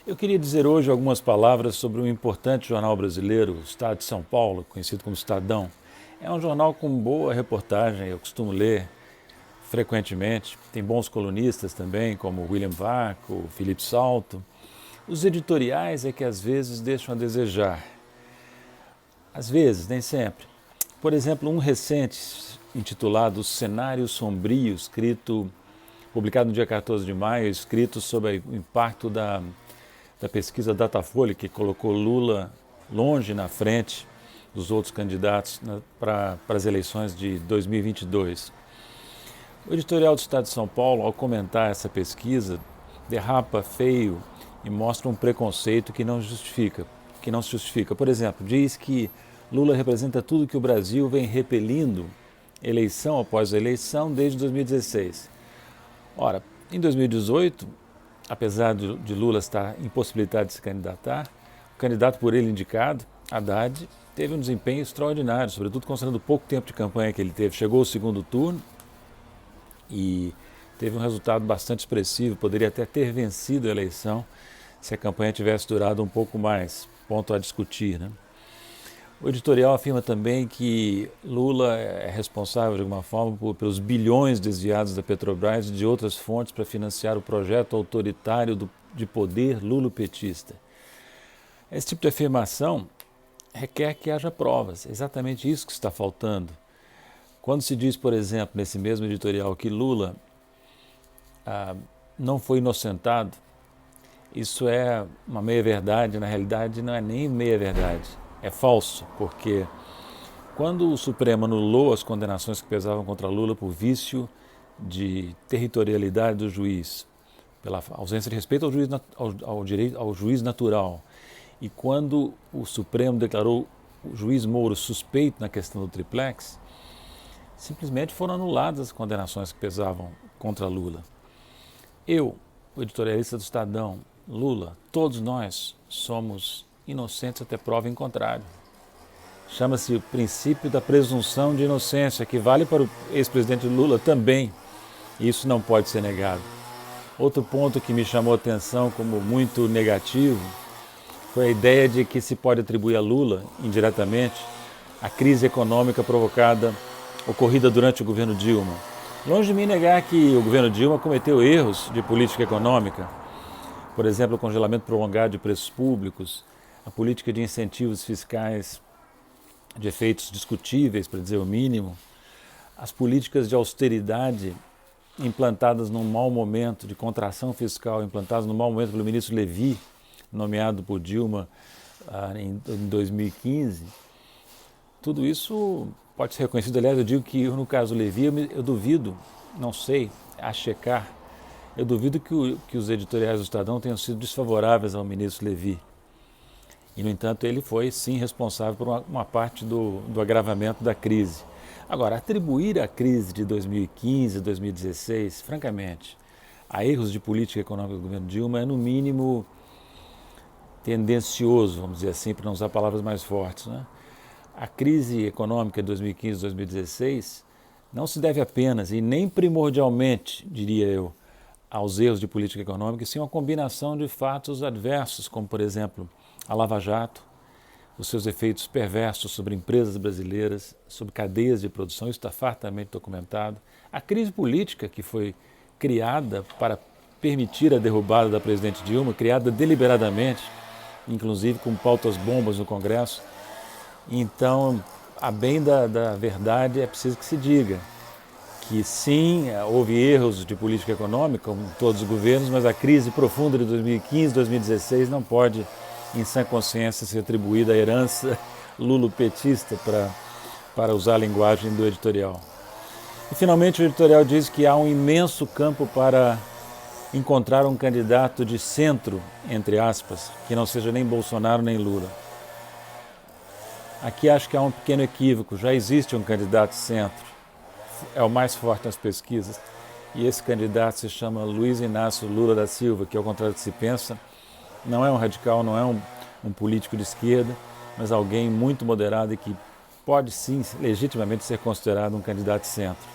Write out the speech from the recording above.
Eu queria dizer hoje algumas palavras sobre um importante jornal brasileiro, o Estado de São Paulo, conhecido como Estadão. É um jornal com boa reportagem, eu costumo ler frequentemente. Tem bons colunistas também, como William Vaco, Felipe Salto. Os editoriais é que às vezes deixam a desejar. Às vezes, nem sempre. Por exemplo, um recente intitulado Cenário Sombrio, publicado no dia 14 de maio, escrito sobre o impacto da pesquisa Datafolha, que colocou Lula longe na frente dos outros candidatos para as eleições de 2022. O editorial do Estado de São Paulo, ao comentar essa pesquisa, derrapa feio e mostra um preconceito que não se justifica. Por exemplo, diz que Lula representa tudo que o Brasil vem repelindo eleição após eleição desde 2016. Ora, em 2018, apesar de Lula estar impossibilitado de se candidatar, o candidato por ele indicado, Haddad, teve um desempenho extraordinário, sobretudo considerando o pouco tempo de campanha que ele teve. Chegou ao segundo turno e teve um resultado bastante expressivo, poderia até ter vencido a eleição se a campanha tivesse durado um pouco mais, ponto a discutir, né? O editorial afirma também que Lula é responsável de alguma forma pelos bilhões desviados da Petrobras e de outras fontes para financiar o projeto autoritário de poder lulopetista. Esse tipo de afirmação requer que haja provas, é exatamente isso que está faltando. Quando se diz, por exemplo, nesse mesmo editorial que Lula não foi inocentado, isso é uma meia-verdade, na realidade não é nem meia-verdade. É falso, porque quando o Supremo anulou as condenações que pesavam contra Lula por vício de territorialidade do juiz, pela ausência de respeito ao juiz natural, e quando o Supremo declarou o juiz Moro suspeito na questão do triplex, simplesmente foram anuladas as condenações que pesavam contra Lula. Eu, o editorialista do Estadão, Lula, todos nós somos inocentes até prova em contrário. Chama-se o princípio da presunção de inocência, que vale para o ex-presidente Lula também. E isso não pode ser negado. Outro ponto que me chamou a atenção como muito negativo foi a ideia de que se pode atribuir a Lula, indiretamente, a crise econômica ocorrida durante o governo Dilma. Longe de mim negar que o governo Dilma cometeu erros de política econômica, por exemplo, o congelamento prolongado de preços públicos, a política de incentivos fiscais de efeitos discutíveis, para dizer o mínimo, as políticas de austeridade implantadas num mau momento, de contração fiscal implantadas num mau momento pelo ministro Levi, nomeado por Dilma em 2015, tudo isso pode ser reconhecido. Aliás, eu digo que no caso Levi, eu duvido, não sei, a checar, eu duvido que os editoriais do Estadão tenham sido desfavoráveis ao ministro Levi. E, no entanto, ele foi, sim, responsável por uma parte do agravamento da crise. Agora, atribuir a crise de 2015, 2016, francamente, a erros de política econômica do governo Dilma é, no mínimo, tendencioso, vamos dizer assim, para não usar palavras mais fortes, né? A crise econômica de 2015, 2016 não se deve apenas e nem primordialmente, diria eu, aos erros de política econômica, e sim uma combinação de fatos adversos, como, por exemplo, a Lava Jato, os seus efeitos perversos sobre empresas brasileiras, sobre cadeias de produção, isso está fartamente documentado. A crise política que foi criada para permitir a derrubada da presidente Dilma, criada deliberadamente, inclusive com pautas bombas no Congresso. Então, a bem da verdade, é preciso que se diga que sim, houve erros de política econômica, como todos os governos, mas a crise profunda de 2015, 2016 não pode, em sã consciência, ser atribuída à herança lulopetista, para usar a linguagem do editorial. E, finalmente, o editorial diz que há um imenso campo para encontrar um candidato de centro, entre aspas, que não seja nem Bolsonaro nem Lula. Aqui acho que há um pequeno equívoco, já existe um candidato de centro, é o mais forte nas pesquisas, e esse candidato se chama Luiz Inácio Lula da Silva, que, ao contrário do que se pensa, não é um radical, não é um político de esquerda, mas alguém muito moderado e que pode sim, legitimamente, ser considerado um candidato de centro.